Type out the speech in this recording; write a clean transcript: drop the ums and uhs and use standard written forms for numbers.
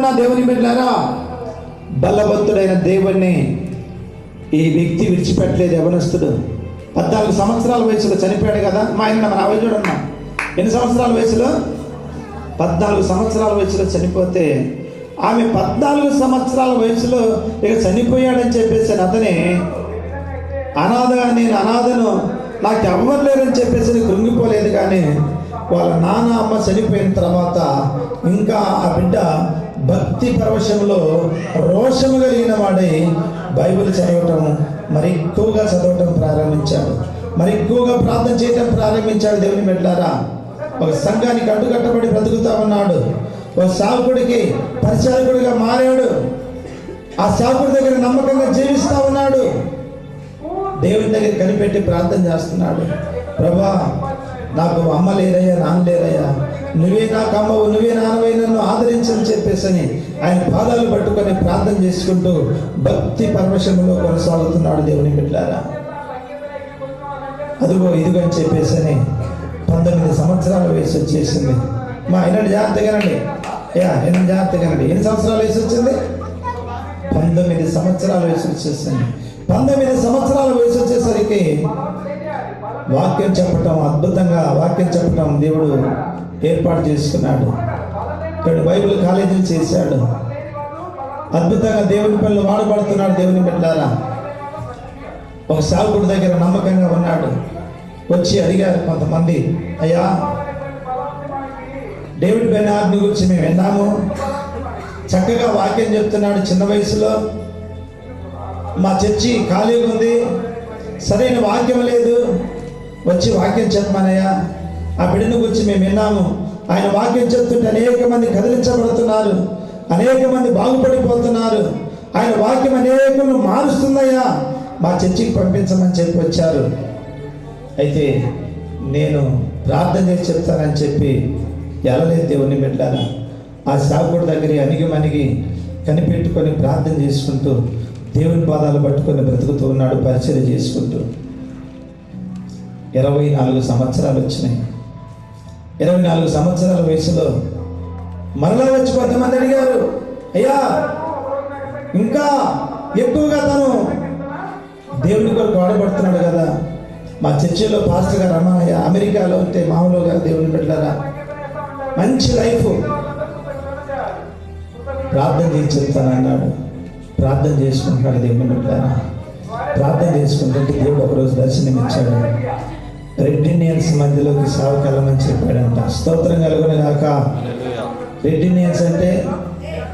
ఉన్న దేవుని బిడ్డలారా, బలవంతుడైన దేవుణ్ణి ఈ వ్యక్తి విడిచిపెట్టలేదు. యవనస్తుడు 14 సంవత్సరాల వయసులో చనిపోయాడు కదా. మా ఆయన మన అవి చూడమ్మా, ఎన్ని సంవత్సరాల వయసులో? 14 సంవత్సరాల వయసులో చనిపోతే, ఆమె 14 సంవత్సరాల వయసులో ఇక చనిపోయాడని చెప్పేసి అతనే అనాథగా, నేను అనాథను, నాకు ఎవ్వరు లేరని చెప్పేసి కృంగిపోలేదు. కానీ వాళ్ళ నాన్న అమ్మ చనిపోయిన తర్వాత ఇంకా ఆ బిడ్డ భక్తి పరవశంలో రోషము కలిగిన వాడై బైబిల్ చదవటం, మరి ఎక్కువగా చదవటం ప్రారంభించాడు, మరి ఎక్కువగా ప్రార్థన చేయటం ప్రారంభించాడు. దేవుని బిడ్డలారా, ఒక సంఘానికి అడ్డుకట్టబడి బ్రతుకుతా ఉన్నాడు. ఒక సేవకుడికి పరిచారకుడిగా మారాడు. ఆ సేవకుడి దగ్గర నమ్మకంగా జీవిస్తూ ఉన్నాడు. దేవుని దగ్గర కనిపెట్టి ప్రార్థన చేస్తున్నాడు. ప్రభా, నాకు అమ్మ లేరయ్యా, నాన్న లేరయ్యా, నువ్వే నాకు అమ్మవు, నువ్వే నాన్నవై నన్ను ఆదరించని చెప్పేసి ఆయన పాదాలు పట్టుకొని ప్రార్థన చేసుకుంటూ భక్తి పరవశంలో కొనసాగుతున్నాడు. దేవుని బిడ్డలారా, అదిగో ఇదిగో అని చెప్పేసి 19 సంవత్సరాల వయసు వచ్చేసింది. మా ఆయన జాగ్రత్తగానండి, ఎన్ని జాగ్రత్తగానండి, ఎన్ని సంవత్సరాల వయసు వచ్చింది? 19 సంవత్సరాల వయసు వచ్చేసింది. 19 సంవత్సరాల వయసు వచ్చేసరికి వాక్యం చెప్పటం, అద్భుతంగా వాక్యం చెప్పటం దేవుడు ఏర్పాటు చేసుకున్నాడు. ఇక్కడ బైబిల్ కాలేజీలు చేశాడు. అద్భుతంగా దేవుని పనులు వాడబడుతున్నాడు. దేవుని బిడ్డలారా, ఒక సేవకుడి దగ్గర నమ్మకంగా ఉన్నాడు. వచ్చి అడిగారు కొంతమంది, అయ్యా, డేవిడ్ బెనార్డ్ గురించి మేము విన్నాము, చక్కగా వాక్యం చెప్తున్నాడు, చిన్న వయసులో మా చర్చి ఖాళీగా ఉంది, సరైన వాక్యం లేదు, వచ్చి వాక్యం చెప్పమనయ్యా. ఆ బిడ్డను గురించి మేము విన్నాము, ఆయన వాక్యం చెప్తుంటే అనేక మంది కదిలించబడుతున్నారు, అనేక మంది బాగుపడిపోతున్నారు, ఆయన వాక్యం అనేకులను మారుస్తుందయ్యా, మా చర్చికి పంపించమని చెప్పి వచ్చారు. అయితే నేను ప్రార్థన చేసి చెప్తానని చెప్పి వెళ్ళలేదు. దేవుని బిడ్డలారా, ఆ సేవకుడి దగ్గర అణిగి కనిపెట్టుకొని ప్రార్థన చేసుకుంటూ దేవుని పాదాలు పట్టుకొని బ్రతుకుతూ ఉన్నాడు, పరిచర్య చేసుకుంటూ. 24 సంవత్సరాలు వచ్చినాయి. 24 సంవత్సరాల వయసులో మరలా వచ్చి కొంతమంది అడిగారు, అయ్యా, ఇంకా ఎక్కువగా తను దేవుని కొరకు వాడబడుతున్నాడు కదా, మా చర్చిలో పాస్టర్ గారు అమ్మాయ్య అమెరికాలో ఉంటే మామూలుగా దేవుని బిడ్డలారా మంచి లైఫ్, ప్రార్థన చేసి చెప్తానన్నాడు. ప్రార్థన చేసుకుంటున్నాడు. దేవుని బిడ్డలారా, ప్రార్థన చేసుకుంటుంటే దేవుడు ఒకరోజు దర్శనం ఇచ్చాడు. రెడ్ ఇండియన్స్ మధ్యలోకి సేవకెళ్ళమని చెప్పాడంట. స్తోత్రం కలుగును గాక. రెడ్ ఇండియన్స్ అంటే